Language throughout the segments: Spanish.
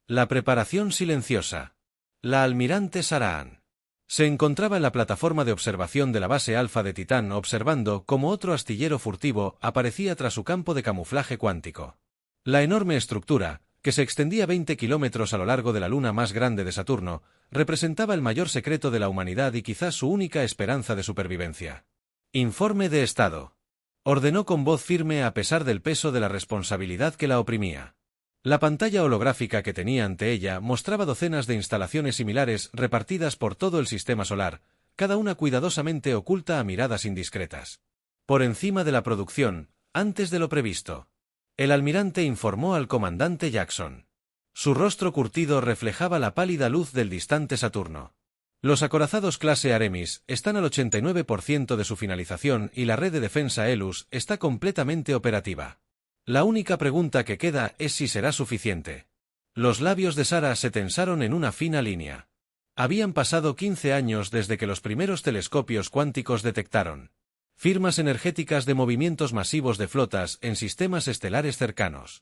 La preparación silenciosa. La almirante Sarah se encontraba en la plataforma de observación de la base alfa de Titán observando cómo otro astillero furtivo aparecía tras su campo de camuflaje cuántico. La enorme estructura, que se extendía 20 kilómetros a lo largo de la luna más grande de Saturno, representaba el mayor secreto de la humanidad y quizás su única esperanza de supervivencia. Informe de estado. Ordenó con voz firme a pesar del peso de la responsabilidad que la oprimía. La pantalla holográfica que tenía ante ella mostraba docenas de instalaciones similares repartidas por todo el sistema solar, cada una cuidadosamente oculta a miradas indiscretas. Por encima de la producción, antes de lo previsto, el almirante informó al comandante Jackson. Su rostro curtido reflejaba la pálida luz del distante Saturno. Los acorazados clase Aremis están al 89% de su finalización y la red de defensa Helus está completamente operativa. La única pregunta que queda es si será suficiente. Los labios de Sarah se tensaron en una fina línea. Habían pasado 15 años desde que los primeros telescopios cuánticos detectaron firmas energéticas de movimientos masivos de flotas en sistemas estelares cercanos.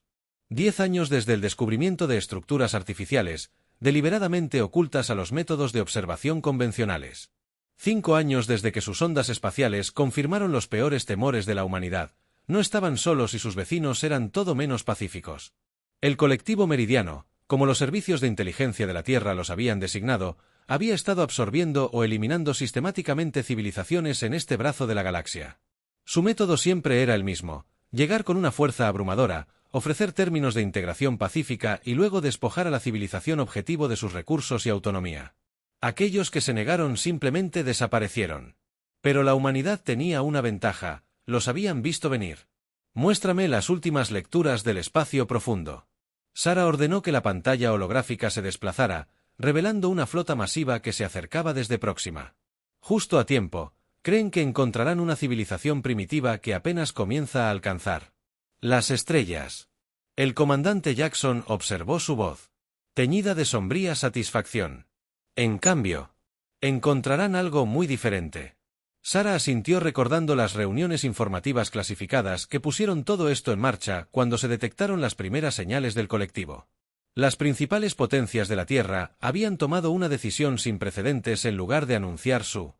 10 años desde el descubrimiento de estructuras artificiales, deliberadamente ocultas a los métodos de observación convencionales. 5 años desde que sus ondas espaciales confirmaron los peores temores de la humanidad. No estaban solos y sus vecinos eran todo menos pacíficos. El colectivo Meridiano, como los servicios de inteligencia de la Tierra los habían designado, había estado absorbiendo o eliminando sistemáticamente civilizaciones en este brazo de la galaxia. Su método siempre era el mismo: llegar con una fuerza abrumadora, ofrecer términos de integración pacífica y luego despojar a la civilización objetivo de sus recursos y autonomía. Aquellos que se negaron simplemente desaparecieron. Pero la humanidad tenía una ventaja: los habían visto venir. Muéstrame las últimas lecturas del espacio profundo. Sarah ordenó que la pantalla holográfica se desplazara, revelando una flota masiva que se acercaba desde Próxima. Justo a tiempo, creen que encontrarán una civilización primitiva que apenas comienza a alcanzar las estrellas. El comandante Jackson observó su voz, teñida de sombría satisfacción. En cambio, encontrarán algo muy diferente. Sarah asintió recordando las reuniones informativas clasificadas que pusieron todo esto en marcha cuando se detectaron las primeras señales del colectivo. Las principales potencias de la Tierra habían tomado una decisión sin precedentes en lugar de anunciar su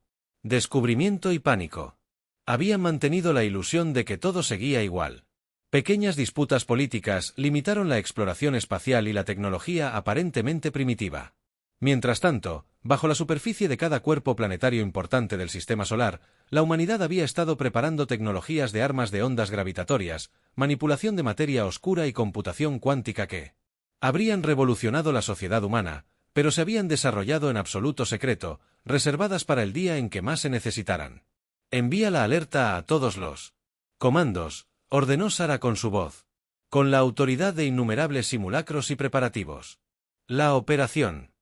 descubrimiento y pánico. Habían mantenido la ilusión de que todo seguía igual. Pequeñas disputas políticas limitaron la exploración espacial y la tecnología aparentemente primitiva. Mientras tanto, bajo la superficie de cada cuerpo planetario importante del sistema solar, la humanidad había estado preparando tecnologías de armas de ondas gravitatorias, manipulación de materia oscura y computación cuántica que habrían revolucionado la sociedad humana, pero se habían desarrollado en absoluto secreto, reservadas para el día en que más se necesitaran. Envía la alerta a todos los comandos, ordenó Sarah con su voz, con la autoridad de innumerables simulacros y preparativos. La operación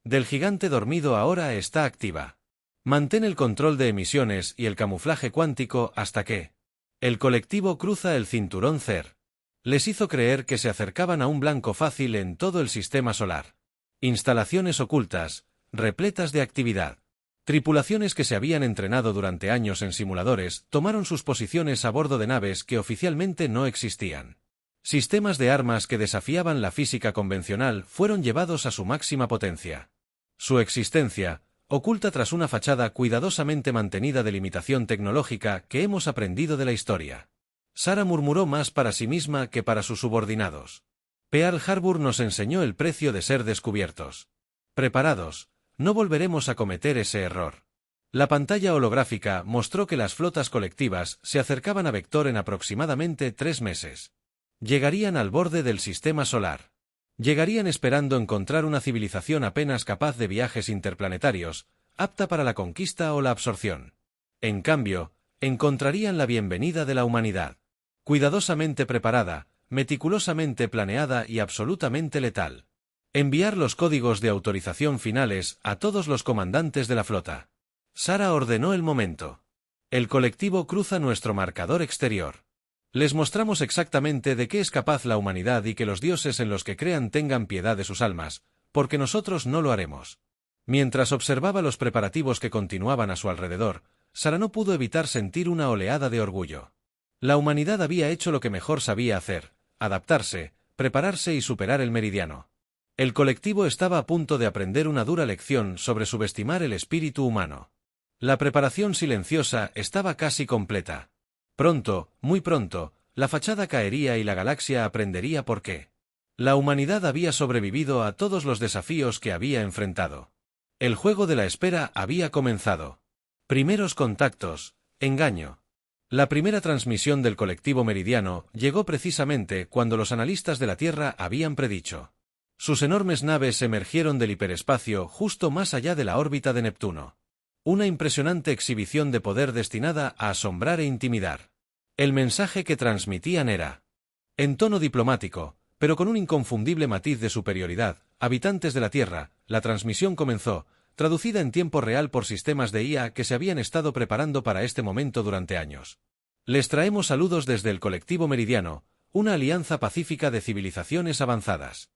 del gigante dormido ahora está activa. Mantén el control de emisiones y el camuflaje cuántico hasta que el colectivo cruza el cinturón CER. Les hizo creer que se acercaban a un blanco fácil en todo el sistema solar. Instalaciones ocultas, repletas de actividad. Tripulaciones que se habían entrenado durante años en simuladores tomaron sus posiciones a bordo de naves que oficialmente no existían. Sistemas de armas que desafiaban la física convencional fueron llevados a su máxima potencia. Su existencia, oculta tras una fachada cuidadosamente mantenida de limitación tecnológica que hemos aprendido de la historia. Sarah murmuró más para sí misma que para sus subordinados. Pearl Harbor nos enseñó el precio de ser descubiertos. Preparados, no volveremos a cometer ese error. La pantalla holográfica mostró que las flotas colectivas se acercaban a Vector en aproximadamente 3 meses. Llegarían al borde del sistema solar. Llegarían esperando encontrar una civilización apenas capaz de viajes interplanetarios, apta para la conquista o la absorción. En cambio, encontrarían la bienvenida de la humanidad. Cuidadosamente preparada, meticulosamente planeada y absolutamente letal. Enviar los códigos de autorización finales a todos los comandantes de la flota. Sarah ordenó el momento. El colectivo cruza nuestro marcador exterior. Les mostramos exactamente de qué es capaz la humanidad y que los dioses en los que crean tengan piedad de sus almas, porque nosotros no lo haremos. Mientras observaba los preparativos que continuaban a su alrededor, Sarah no pudo evitar sentir una oleada de orgullo. La humanidad había hecho lo que mejor sabía hacer: adaptarse, prepararse y superar el meridiano. El colectivo estaba a punto de aprender una dura lección sobre subestimar el espíritu humano. La preparación silenciosa estaba casi completa. Pronto, muy pronto, la fachada caería y la galaxia aprendería por qué. La humanidad había sobrevivido a todos los desafíos que había enfrentado. El juego de la espera había comenzado. Primeros contactos, engaño. La primera transmisión del colectivo meridiano llegó precisamente cuando los analistas de la Tierra habían predicho. Sus enormes naves emergieron del hiperespacio justo más allá de la órbita de Neptuno. Una impresionante exhibición de poder destinada a asombrar e intimidar. El mensaje que transmitían era, en tono diplomático, pero con un inconfundible matiz de superioridad: habitantes de la Tierra, la transmisión comenzó, traducida en tiempo real por sistemas de IA que se habían estado preparando para este momento durante años. Les traemos saludos desde el colectivo meridiano, una alianza pacífica de civilizaciones avanzadas.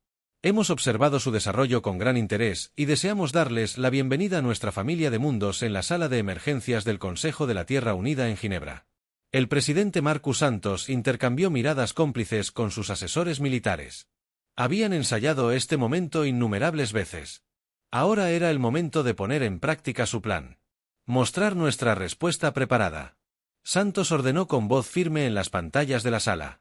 Hemos observado su desarrollo con gran interés y deseamos darles la bienvenida a nuestra familia de mundos en la sala de emergencias del Consejo de la Tierra Unida en Ginebra. El presidente Marcus Santos intercambió miradas cómplices con sus asesores militares. Habían ensayado este momento innumerables veces. Ahora era el momento de poner en práctica su plan. Mostrar nuestra respuesta preparada. Santos ordenó con voz firme en las pantallas de la sala.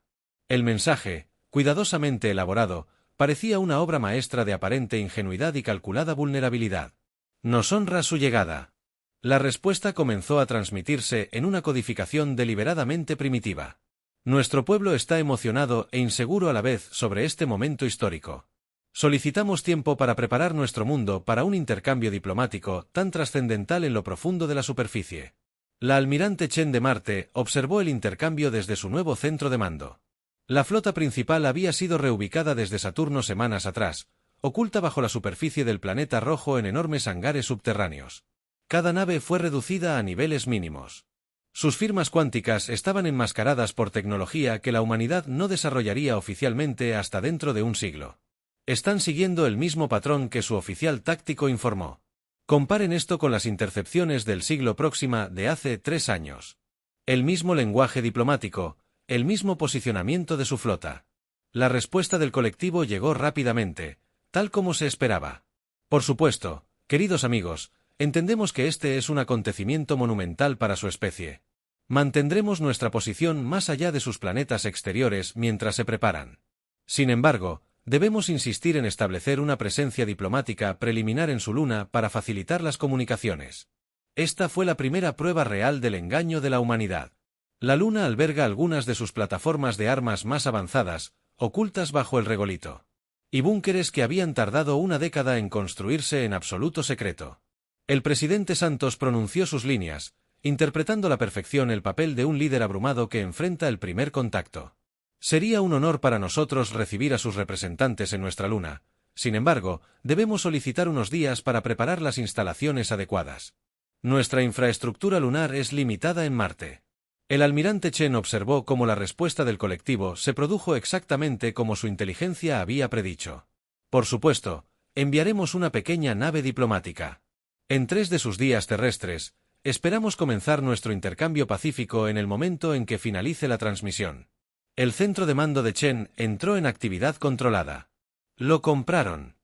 El mensaje, cuidadosamente elaborado, parecía una obra maestra de aparente ingenuidad y calculada vulnerabilidad. Nos honra su llegada. La respuesta comenzó a transmitirse en una codificación deliberadamente primitiva. Nuestro pueblo está emocionado e inseguro a la vez sobre este momento histórico. Solicitamos tiempo para preparar nuestro mundo para un intercambio diplomático tan trascendental en lo profundo de la superficie. La almirante Chen de Marte observó el intercambio desde su nuevo centro de mando. La flota principal había sido reubicada desde Saturno semanas atrás, oculta bajo la superficie del planeta rojo en enormes hangares subterráneos. Cada nave fue reducida a niveles mínimos. Sus firmas cuánticas estaban enmascaradas por tecnología que la humanidad no desarrollaría oficialmente hasta dentro de un siglo. Están siguiendo el mismo patrón que su oficial táctico informó. Comparen esto con las intercepciones del siglo próxima de hace 3 años. El mismo lenguaje diplomático, el mismo posicionamiento de su flota. La respuesta del colectivo llegó rápidamente, tal como se esperaba. Por supuesto, queridos amigos, entendemos que este es un acontecimiento monumental para su especie. Mantendremos nuestra posición más allá de sus planetas exteriores mientras se preparan. Sin embargo, debemos insistir en establecer una presencia diplomática preliminar en su luna para facilitar las comunicaciones. Esta fue la primera prueba real del engaño de la humanidad. La Luna alberga algunas de sus plataformas de armas más avanzadas, ocultas bajo el regolito. Y búnkeres que habían tardado una década en construirse en absoluto secreto. El presidente Santos pronunció sus líneas, interpretando a la perfección el papel de un líder abrumado que enfrenta el primer contacto. Sería un honor para nosotros recibir a sus representantes en nuestra Luna. Sin embargo, debemos solicitar unos días para preparar las instalaciones adecuadas. Nuestra infraestructura lunar es limitada en Marte. El almirante Chen observó cómo la respuesta del colectivo se produjo exactamente como su inteligencia había predicho. Por supuesto, enviaremos una pequeña nave diplomática. En 3 de sus días terrestres, esperamos comenzar nuestro intercambio pacífico en el momento en que finalice la transmisión. El centro de mando de Chen entró en actividad controlada. Lo compraron.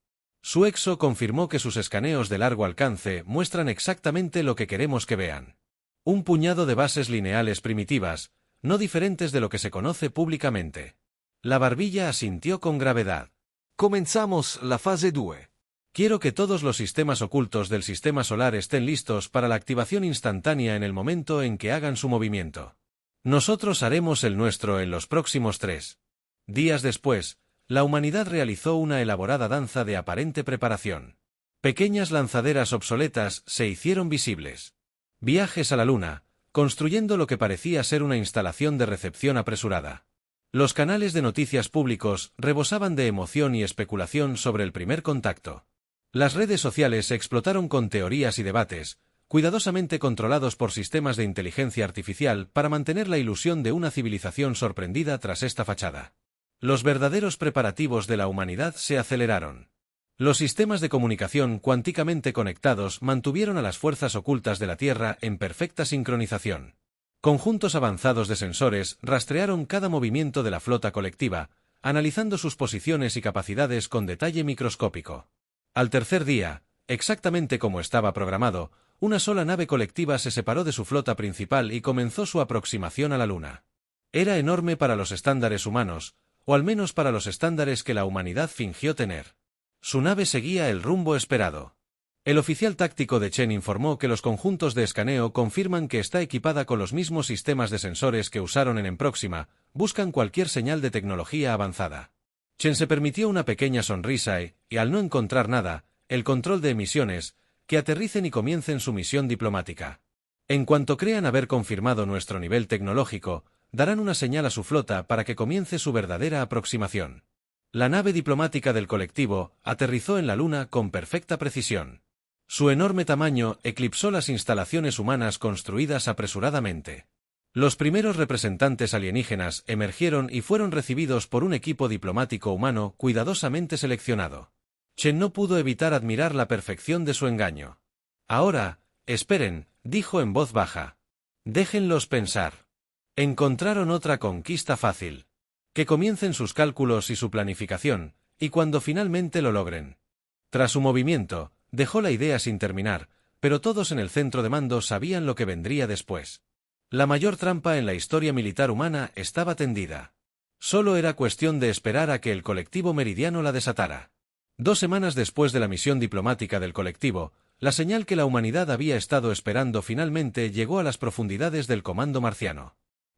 Su EXO confirmó que sus escaneos de largo alcance muestran exactamente lo que queremos que vean. Un puñado de bases lineales primitivas, no diferentes de lo que se conoce públicamente. La barbilla asintió con gravedad. Comenzamos la fase 2. Quiero que todos los sistemas ocultos del sistema solar estén listos para la activación instantánea en el momento en que hagan su movimiento. Nosotros haremos el nuestro en los próximos 3 días después. La humanidad realizó una elaborada danza de aparente preparación. Pequeñas lanzaderas obsoletas se hicieron visibles. Viajes a la Luna, construyendo lo que parecía ser una instalación de recepción apresurada. Los canales de noticias públicos rebosaban de emoción y especulación sobre el primer contacto. Las redes sociales explotaron con teorías y debates, cuidadosamente controlados por sistemas de inteligencia artificial para mantener la ilusión de una civilización sorprendida tras esta fachada. Los verdaderos preparativos de la humanidad se aceleraron. Los sistemas de comunicación cuánticamente conectados mantuvieron a las fuerzas ocultas de la Tierra en perfecta sincronización. Conjuntos avanzados de sensores rastrearon cada movimiento de la flota colectiva, analizando sus posiciones y capacidades con detalle microscópico. Al tercer día, exactamente como estaba programado, una sola nave colectiva se separó de su flota principal y comenzó su aproximación a la Luna. Era enorme para los estándares humanos, o al menos para los estándares que la humanidad fingió tener. Su nave seguía el rumbo esperado. El oficial táctico de Chen informó que los conjuntos de escaneo confirman que está equipada con los mismos sistemas de sensores que usaron en Próxima, buscan cualquier señal de tecnología avanzada. Chen se permitió una pequeña sonrisa y al no encontrar nada, el control de emisiones, que aterricen y comiencen su misión diplomática. En cuanto crean haber confirmado nuestro nivel tecnológico, darán una señal a su flota para que comience su verdadera aproximación. La nave diplomática del colectivo aterrizó en la Luna con perfecta precisión. Su enorme tamaño eclipsó las instalaciones humanas construidas apresuradamente. Los primeros representantes alienígenas emergieron y fueron recibidos por un equipo diplomático humano cuidadosamente seleccionado. Chen no pudo evitar admirar la perfección de su engaño. Ahora, esperen, dijo en voz baja. Déjenlos pensar. Encontraron otra conquista fácil. Que comiencen sus cálculos y su planificación, y cuando finalmente lo logren. Tras su movimiento, dejó la idea sin terminar, pero todos en el centro de mando sabían lo que vendría después. La mayor trampa en la historia militar humana estaba tendida. Solo era cuestión de esperar a que el colectivo meridiano la desatara. 2 semanas después de la misión diplomática del colectivo, la señal que la humanidad había estado esperando finalmente llegó a las profundidades del comando marciano.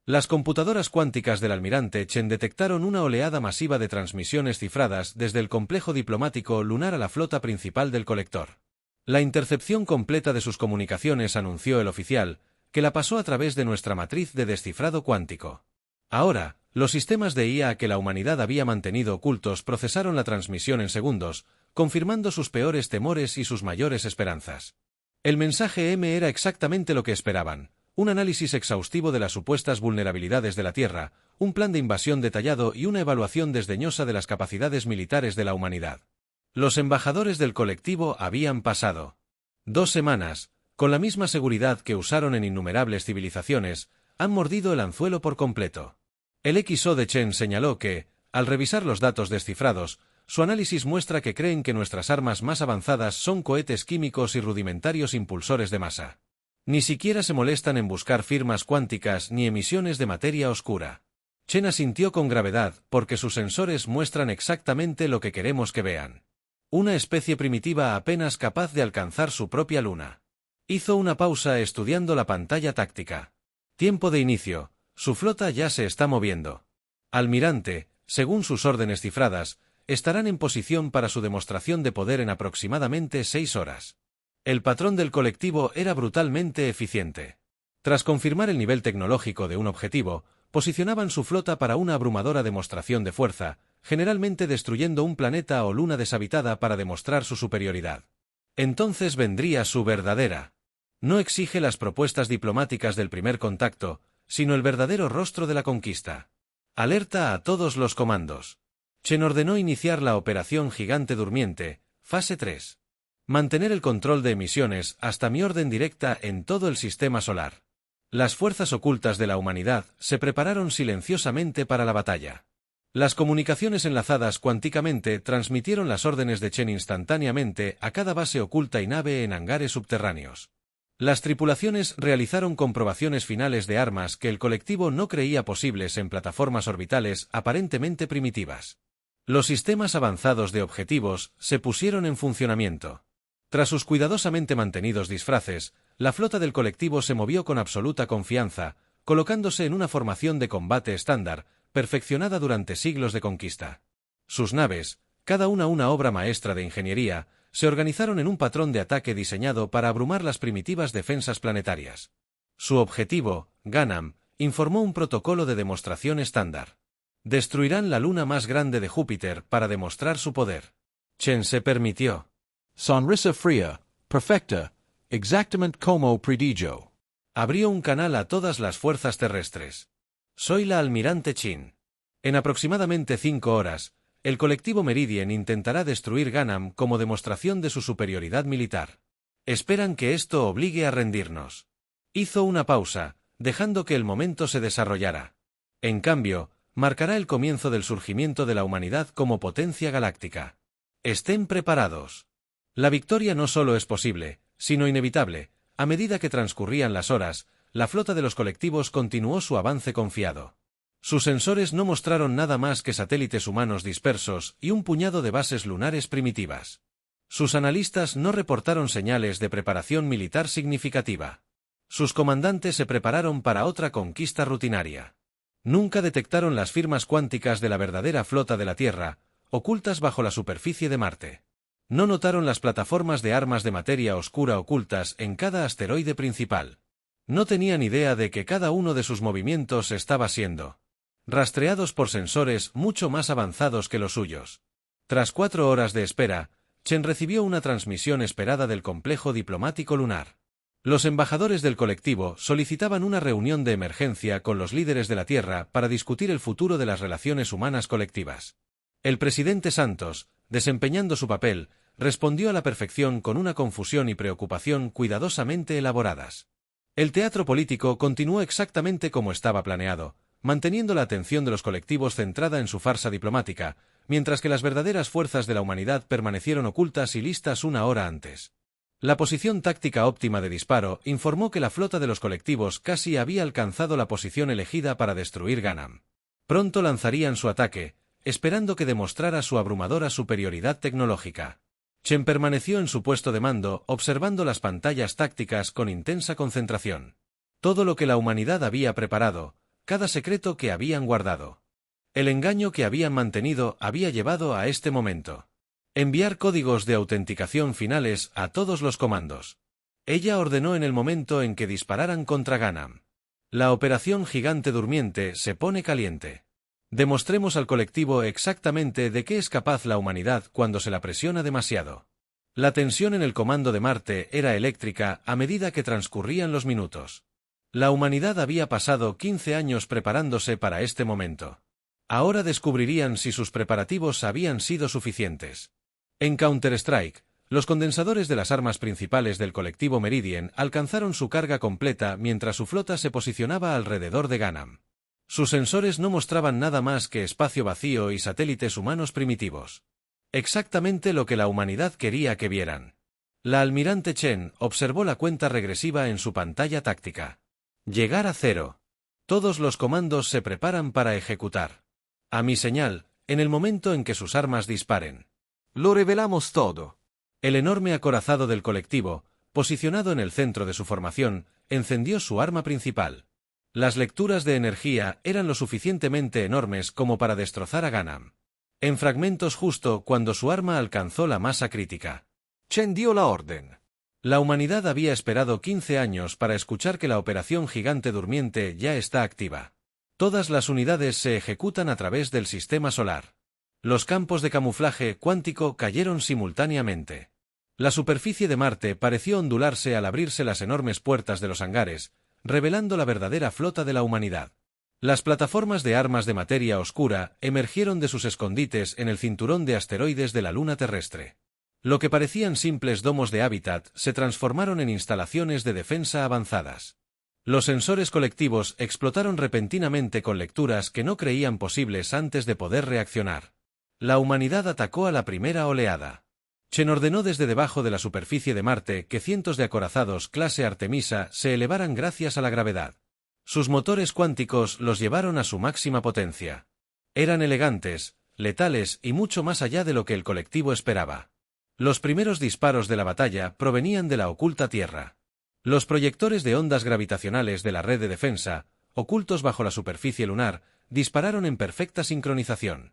Las computadoras cuánticas del almirante Chen detectaron una oleada masiva de transmisiones cifradas desde el complejo diplomático lunar a la flota principal del colector. La intercepción completa de sus comunicaciones, anunció el oficial, que la pasó a través de nuestra matriz de descifrado cuántico. Ahora, los sistemas de IA que la humanidad había mantenido ocultos procesaron la transmisión en segundos, confirmando sus peores temores y sus mayores esperanzas. El mensaje M era exactamente lo que esperaban. Un análisis exhaustivo de las supuestas vulnerabilidades de la Tierra, un plan de invasión detallado y una evaluación desdeñosa de las capacidades militares de la humanidad. Los embajadores del colectivo habían pasado 2 semanas, con la misma seguridad que usaron en innumerables civilizaciones, han mordido el anzuelo por completo. El XO de Chen señaló que, al revisar los datos descifrados, su análisis muestra que creen que nuestras armas más avanzadas son cohetes químicos y rudimentarios impulsores de masa. Ni siquiera se molestan en buscar firmas cuánticas ni emisiones de materia oscura. Chen asintió con gravedad, porque sus sensores muestran exactamente lo que queremos que vean. Una especie primitiva apenas capaz de alcanzar su propia luna. Hizo una pausa estudiando la pantalla táctica. Tiempo de inicio, su flota ya se está moviendo. Almirante, según sus órdenes cifradas, estarán en posición para su demostración de poder en aproximadamente 6 horas. El patrón del colectivo era brutalmente eficiente. Tras confirmar el nivel tecnológico de un objetivo, posicionaban su flota para una abrumadora demostración de fuerza, generalmente destruyendo un planeta o luna deshabitada para demostrar su superioridad. Entonces vendría su verdadera. No exige las propuestas diplomáticas del primer contacto, sino el verdadero rostro de la conquista. Alerta a todos los comandos. Chen ordenó iniciar la operación Gigante Durmiente, fase 3. Mantener el control de emisiones hasta mi orden directa en todo el sistema solar. Las fuerzas ocultas de la humanidad se prepararon silenciosamente para la batalla. Las comunicaciones enlazadas cuánticamente transmitieron las órdenes de Chen instantáneamente a cada base oculta y nave en hangares subterráneos. Las tripulaciones realizaron comprobaciones finales de armas que el colectivo no creía posibles en plataformas orbitales aparentemente primitivas. Los sistemas avanzados de objetivos se pusieron en funcionamiento. Tras sus cuidadosamente mantenidos disfraces, la flota del colectivo se movió con absoluta confianza, colocándose en una formación de combate estándar, perfeccionada durante siglos de conquista. Sus naves, cada una obra maestra de ingeniería, se organizaron en un patrón de ataque diseñado para abrumar las primitivas defensas planetarias. Su objetivo, Ganam, informó un protocolo de demostración estándar. Destruirán la luna más grande de Júpiter para demostrar su poder. Chen se permitió. Sonrisa fría, perfecta, exactamente como predijo. Abrió un canal a todas las fuerzas terrestres. Soy la almirante Chin. En aproximadamente 5 horas, el colectivo Meridian intentará destruir Ganam como demostración de su superioridad militar. Esperan que esto obligue a rendirnos. Hizo una pausa, dejando que el momento se desarrollara. En cambio, marcará el comienzo del surgimiento de la humanidad como potencia galáctica. Estén preparados. La victoria no solo es posible, sino inevitable. A medida que transcurrían las horas, la flota de los colectivos continuó su avance confiado. Sus sensores no mostraron nada más que satélites humanos dispersos y un puñado de bases lunares primitivas. Sus analistas no reportaron señales de preparación militar significativa. Sus comandantes se prepararon para otra conquista rutinaria. Nunca detectaron las firmas cuánticas de la verdadera flota de la Tierra, ocultas bajo la superficie de Marte. No notaron las plataformas de armas de materia oscura ocultas en cada asteroide principal. No tenían idea de que cada uno de sus movimientos estaba siendo rastreados por sensores mucho más avanzados que los suyos. Tras 4 horas de espera, Chen recibió una transmisión esperada del complejo diplomático lunar. Los embajadores del colectivo solicitaban una reunión de emergencia con los líderes de la Tierra para discutir el futuro de las relaciones humanas colectivas. El presidente Santos, desempeñando su papel, respondió a la perfección con una confusión y preocupación cuidadosamente elaboradas. El teatro político continuó exactamente como estaba planeado, manteniendo la atención de los colectivos centrada en su farsa diplomática, mientras que las verdaderas fuerzas de la humanidad permanecieron ocultas y listas una hora antes. La posición táctica óptima de disparo informó que la flota de los colectivos casi había alcanzado la posición elegida para destruir Ganam. Pronto lanzarían su ataque, esperando que demostrara su abrumadora superioridad tecnológica. Chen permaneció en su puesto de mando, observando las pantallas tácticas con intensa concentración. Todo lo que la humanidad había preparado, cada secreto que habían guardado. El engaño que habían mantenido había llevado a este momento. Enviar códigos de autenticación finales a todos los comandos. Ella ordenó en el momento en que dispararan contra Ganam. La operación Gigante Durmiente se pone caliente. Demostremos al colectivo exactamente de qué es capaz la humanidad cuando se la presiona demasiado. La tensión en el comando de Marte era eléctrica a medida que transcurrían los minutos. La humanidad había pasado 15 años preparándose para este momento. Ahora descubrirían si sus preparativos habían sido suficientes. En Counter-Strike, los condensadores de las armas principales del colectivo Meridian alcanzaron su carga completa mientras su flota se posicionaba alrededor de Ganam. Sus sensores no mostraban nada más que espacio vacío y satélites humanos primitivos. Exactamente lo que la humanidad quería que vieran. La almirante Chen observó la cuenta regresiva en su pantalla táctica. Llegar a 0. Todos los comandos se preparan para ejecutar. A mi señal, en el momento en que sus armas disparen. Lo revelamos todo. El enorme acorazado del colectivo, posicionado en el centro de su formación, encendió su arma principal. Las lecturas de energía eran lo suficientemente enormes como para destrozar a Ganam. En fragmentos justo cuando su arma alcanzó la masa crítica. Chen dio la orden. La humanidad había esperado 15 años para escuchar que la operación Gigante Durmiente ya está activa. Todas las unidades se ejecutan a través del sistema solar. Los campos de camuflaje cuántico cayeron simultáneamente. La superficie de Marte pareció ondularse al abrirse las enormes puertas de los hangares, revelando la verdadera flota de la humanidad. Las plataformas de armas de materia oscura emergieron de sus escondites en el cinturón de asteroides de la luna terrestre. Lo que parecían simples domos de hábitat se transformaron en instalaciones de defensa avanzadas. Los sensores colectivos explotaron repentinamente con lecturas que no creían posibles antes de poder reaccionar. La humanidad atacó a la primera oleada. Chen ordenó desde debajo de la superficie de Marte que cientos de acorazados clase Artemisa se elevaran gracias a la gravedad. Sus motores cuánticos los llevaron a su máxima potencia. Eran elegantes, letales y mucho más allá de lo que el colectivo esperaba. Los primeros disparos de la batalla provenían de la oculta Tierra. Los proyectores de ondas gravitacionales de la red de defensa, ocultos bajo la superficie lunar, dispararon en perfecta sincronización.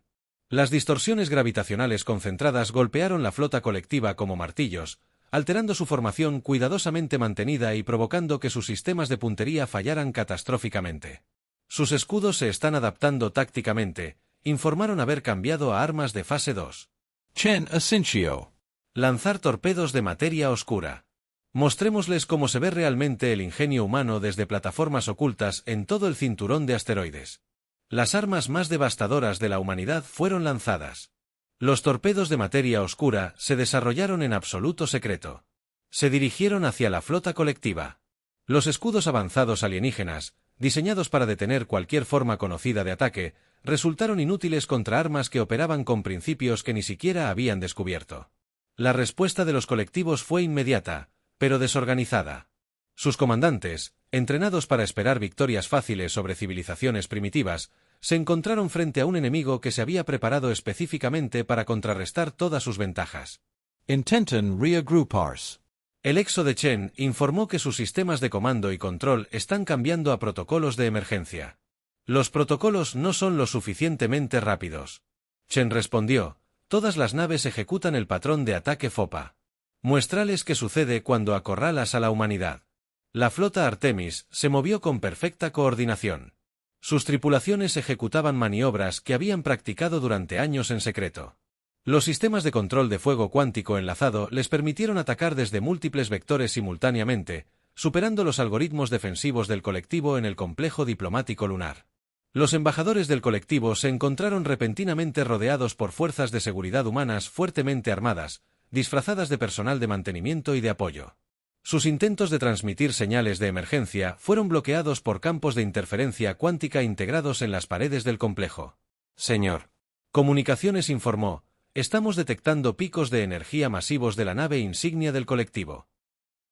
Las distorsiones gravitacionales concentradas golpearon la flota colectiva como martillos, alterando su formación cuidadosamente mantenida y provocando que sus sistemas de puntería fallaran catastróficamente. Sus escudos se están adaptando tácticamente, informaron haber cambiado a armas de fase 2. Chen Asincio. Lanzar torpedos de materia oscura. Mostrémosles cómo se ve realmente el ingenio humano desde plataformas ocultas en todo el cinturón de asteroides. Las armas más devastadoras de la humanidad fueron lanzadas. Los torpedos de materia oscura se desarrollaron en absoluto secreto. Se dirigieron hacia la flota colectiva. Los escudos avanzados alienígenas, diseñados para detener cualquier forma conocida de ataque, resultaron inútiles contra armas que operaban con principios que ni siquiera habían descubierto. La respuesta de los colectivos fue inmediata, pero desorganizada. Sus comandantes, entrenados para esperar victorias fáciles sobre civilizaciones primitivas, se encontraron frente a un enemigo que se había preparado específicamente para contrarrestar todas sus ventajas. Intenten reagrupars. El exo de Chen informó que sus sistemas de comando y control están cambiando a protocolos de emergencia. Los protocolos no son lo suficientemente rápidos. Chen respondió, todas las naves ejecutan el patrón de ataque FOPA. Muéstrales qué sucede cuando acorralas a la humanidad. La flota Artemis se movió con perfecta coordinación. Sus tripulaciones ejecutaban maniobras que habían practicado durante años en secreto. Los sistemas de control de fuego cuántico enlazado les permitieron atacar desde múltiples vectores simultáneamente, superando los algoritmos defensivos del colectivo en el complejo diplomático lunar. Los embajadores del colectivo se encontraron repentinamente rodeados por fuerzas de seguridad humanas fuertemente armadas, disfrazadas de personal de mantenimiento y de apoyo. Sus intentos de transmitir señales de emergencia fueron bloqueados por campos de interferencia cuántica integrados en las paredes del complejo. Señor. Comunicaciones informó, estamos detectando picos de energía masivos de la nave insignia del colectivo.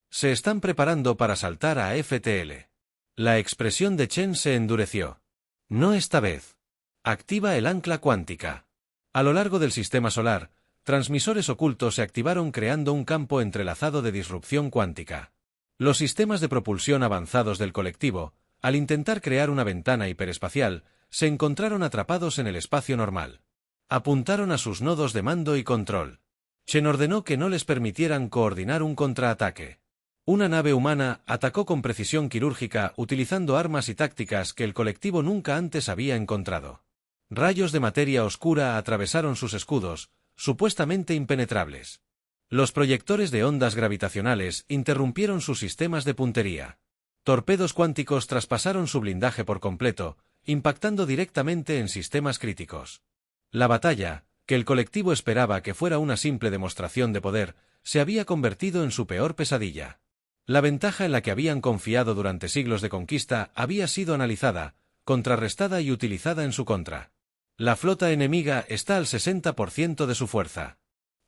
Se están preparando para saltar a FTL. La expresión de Chen se endureció. No esta vez. Activa el ancla cuántica. A lo largo del sistema solar, transmisores ocultos se activaron creando un campo entrelazado de disrupción cuántica. Los sistemas de propulsión avanzados del colectivo, al intentar crear una ventana hiperespacial, se encontraron atrapados en el espacio normal. Apuntaron a sus nodos de mando y control. Chen ordenó que no les permitieran coordinar un contraataque. Una nave humana atacó con precisión quirúrgica utilizando armas y tácticas que el colectivo nunca antes había encontrado. Rayos de materia oscura atravesaron sus escudos, supuestamente impenetrables. Los proyectores de ondas gravitacionales interrumpieron sus sistemas de puntería. Torpedos cuánticos traspasaron su blindaje por completo, impactando directamente en sistemas críticos. La batalla, que el colectivo esperaba que fuera una simple demostración de poder, se había convertido en su peor pesadilla. La ventaja en la que habían confiado durante siglos de conquista había sido analizada, contrarrestada y utilizada en su contra. La flota enemiga está al 60% de su fuerza.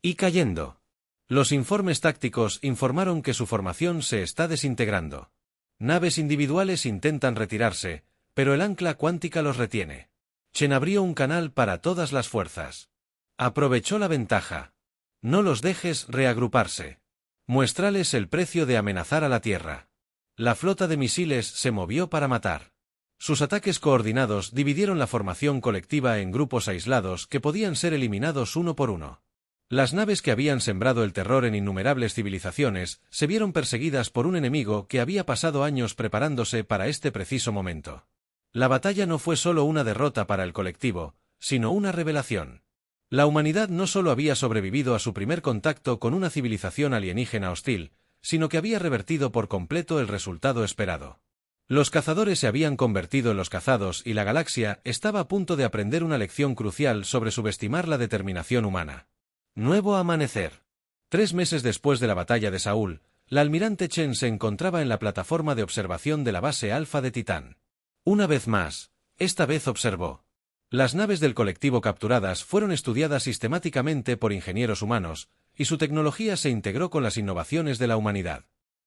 Y cayendo. Los informes tácticos informaron que su formación se está desintegrando. Naves individuales intentan retirarse, pero el ancla cuántica los retiene. Chen abrió un canal para todas las fuerzas. Aprovechó la ventaja. No los dejes reagruparse. Muéstrales el precio de amenazar a la Tierra. La flota de misiles se movió para matar. Sus ataques coordinados dividieron la formación colectiva en grupos aislados que podían ser eliminados uno por uno. Las naves que habían sembrado el terror en innumerables civilizaciones se vieron perseguidas por un enemigo que había pasado años preparándose para este preciso momento. La batalla no fue solo una derrota para el colectivo, sino una revelación. La humanidad no solo había sobrevivido a su primer contacto con una civilización alienígena hostil, sino que había revertido por completo el resultado esperado. Los cazadores se habían convertido en los cazados y la galaxia estaba a punto de aprender una lección crucial sobre subestimar la determinación humana. Nuevo amanecer. 3 meses después de la batalla de Saúl, la almirante Chen se encontraba en la plataforma de observación de la base Alfa de Titán. Una vez más, esta vez observó. Las naves del colectivo capturadas fueron estudiadas sistemáticamente por ingenieros humanos, y su tecnología se integró con las innovaciones de la humanidad.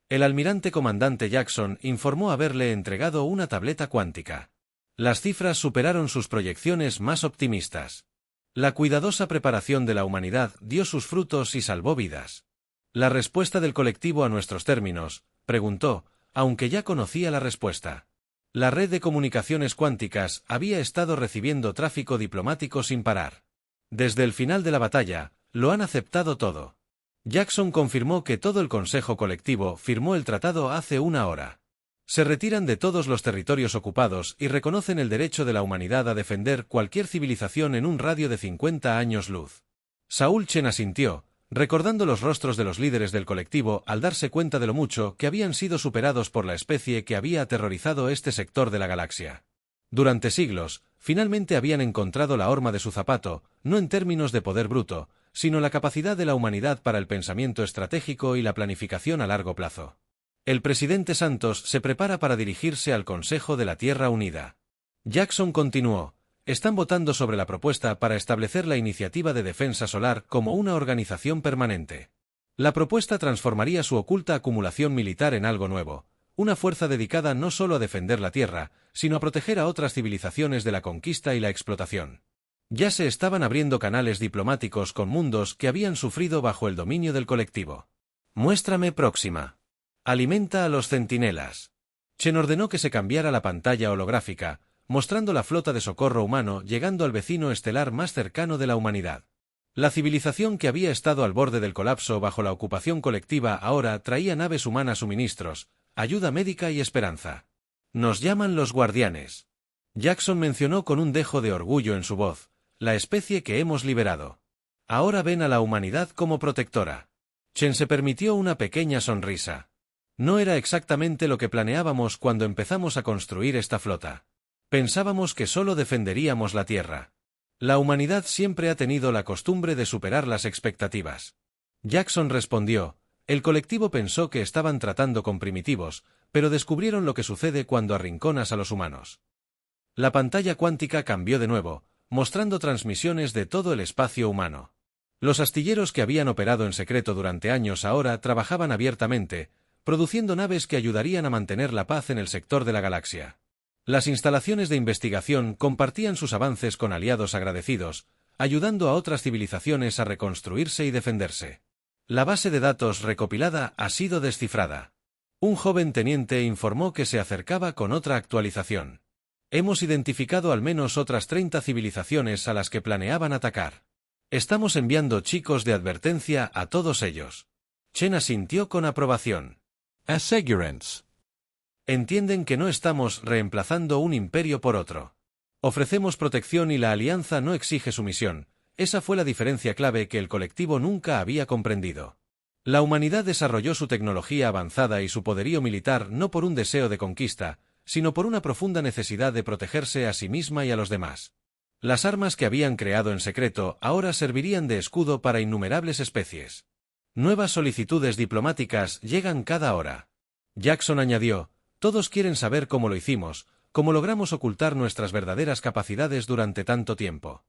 El almirante comandante Jackson informó haberle entregado una tableta cuántica. Las cifras superaron sus proyecciones más optimistas. La cuidadosa preparación de la humanidad dio sus frutos y salvó vidas. ¿La respuesta del colectivo a nuestros términos?, preguntó, aunque ya conocía la respuesta. La red de comunicaciones cuánticas había estado recibiendo tráfico diplomático sin parar. Desde el final de la batalla, lo han aceptado todo. Jackson confirmó que todo el Consejo Colectivo firmó el tratado hace una hora. Se retiran de todos los territorios ocupados y reconocen el derecho de la humanidad a defender cualquier civilización en un radio de 50 años luz. Saúl Chen asintió, recordando los rostros de los líderes del colectivo al darse cuenta de lo mucho que habían sido superados por la especie que había aterrorizado este sector de la galaxia. Durante siglos, finalmente habían encontrado la horma de su zapato, no en términos de poder bruto, sino la capacidad de la humanidad para el pensamiento estratégico y la planificación a largo plazo. El presidente Santos se prepara para dirigirse al Consejo de la Tierra Unida. Jackson continuó: están votando sobre la propuesta para establecer la Iniciativa de Defensa Solar como una organización permanente. La propuesta transformaría su oculta acumulación militar en algo nuevo, una fuerza dedicada no solo a defender la Tierra, sino a proteger a otras civilizaciones de la conquista y la explotación. Ya se estaban abriendo canales diplomáticos con mundos que habían sufrido bajo el dominio del colectivo. Muéstrame próxima. Alimenta a los centinelas. Chen ordenó que se cambiara la pantalla holográfica, mostrando la flota de socorro humano llegando al vecino estelar más cercano de la humanidad. La civilización que había estado al borde del colapso bajo la ocupación colectiva ahora traía naves humanas, suministros, ayuda médica y esperanza. Nos llaman los guardianes. Jackson mencionó con un dejo de orgullo en su voz: la especie que hemos liberado. Ahora ven a la humanidad como protectora. Chen se permitió una pequeña sonrisa. No era exactamente lo que planeábamos cuando empezamos a construir esta flota. Pensábamos que solo defenderíamos la Tierra. La humanidad siempre ha tenido la costumbre de superar las expectativas. Jackson respondió: el colectivo pensó que estaban tratando con primitivos, pero descubrieron lo que sucede cuando arrinconas a los humanos. La pantalla cuántica cambió de nuevo, mostrando transmisiones de todo el espacio humano. Los astilleros que habían operado en secreto durante años ahora trabajaban abiertamente, produciendo naves que ayudarían a mantener la paz en el sector de la galaxia. Las instalaciones de investigación compartían sus avances con aliados agradecidos, ayudando a otras civilizaciones a reconstruirse y defenderse. La base de datos recopilada ha sido descifrada. Un joven teniente informó que se acercaba con otra actualización. Hemos identificado al menos otras 30 civilizaciones a las que planeaban atacar. Estamos enviando chicos de advertencia a todos ellos. Chen asintió con aprobación. Asegurance. Entienden que no estamos reemplazando un imperio por otro. Ofrecemos protección y la alianza no exige sumisión. Esa fue la diferencia clave que el colectivo nunca había comprendido. La humanidad desarrolló su tecnología avanzada y su poderío militar no por un deseo de conquista, sino por una profunda necesidad de protegerse a sí misma y a los demás. Las armas que habían creado en secreto ahora servirían de escudo para innumerables especies. Nuevas solicitudes diplomáticas llegan cada hora. Jackson añadió: todos quieren saber cómo lo hicimos, cómo logramos ocultar nuestras verdaderas capacidades durante tanto tiempo.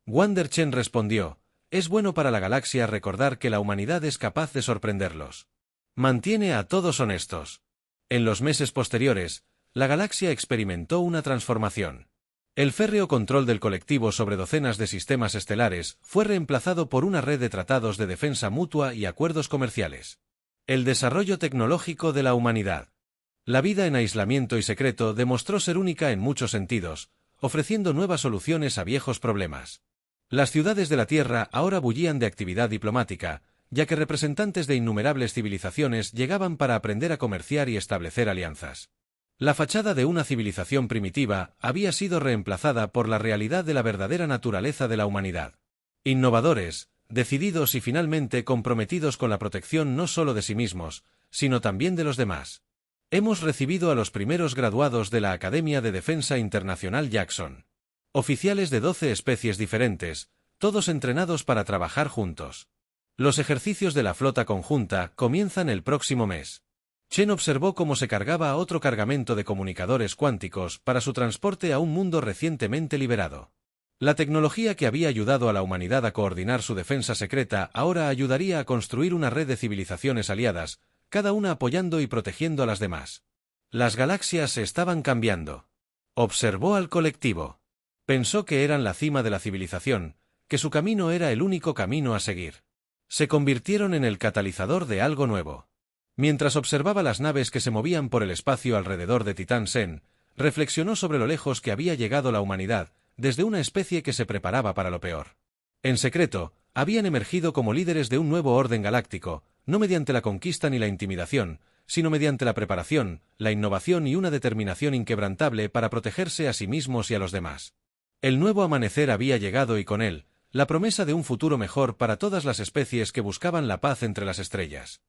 Wander Chen respondió: es bueno para la galaxia recordar que la humanidad es capaz de sorprenderlos. Mantiene a todos honestos. En los meses posteriores, la galaxia experimentó una transformación. El férreo control del colectivo sobre docenas de sistemas estelares fue reemplazado por una red de tratados de defensa mutua y acuerdos comerciales. El desarrollo tecnológico de la humanidad. La vida en aislamiento y secreto demostró ser única en muchos sentidos, ofreciendo nuevas soluciones a viejos problemas. Las ciudades de la Tierra ahora bullían de actividad diplomática, ya que representantes de innumerables civilizaciones llegaban para aprender a comerciar y establecer alianzas. La fachada de una civilización primitiva había sido reemplazada por la realidad de la verdadera naturaleza de la humanidad. Innovadores, decididos y finalmente comprometidos con la protección no solo de sí mismos, sino también de los demás. Hemos recibido a los primeros graduados de la Academia de Defensa Internacional Jackson. Oficiales de 12 especies diferentes, todos entrenados para trabajar juntos. Los ejercicios de la flota conjunta comienzan el próximo mes. Chen observó cómo se cargaba a otro cargamento de comunicadores cuánticos para su transporte a un mundo recientemente liberado. La tecnología que había ayudado a la humanidad a coordinar su defensa secreta ahora ayudaría a construir una red de civilizaciones aliadas, cada una apoyando y protegiendo a las demás. Las galaxias se estaban cambiando. Observó al colectivo. Pensó que eran la cima de la civilización, que su camino era el único camino a seguir. Se convirtieron en el catalizador de algo nuevo. Mientras observaba las naves que se movían por el espacio alrededor de Titán Sen, reflexionó sobre lo lejos que había llegado la humanidad, desde una especie que se preparaba para lo peor. En secreto, habían emergido como líderes de un nuevo orden galáctico, no mediante la conquista ni la intimidación, sino mediante la preparación, la innovación y una determinación inquebrantable para protegerse a sí mismos y a los demás. El nuevo amanecer había llegado y con él, la promesa de un futuro mejor para todas las especies que buscaban la paz entre las estrellas.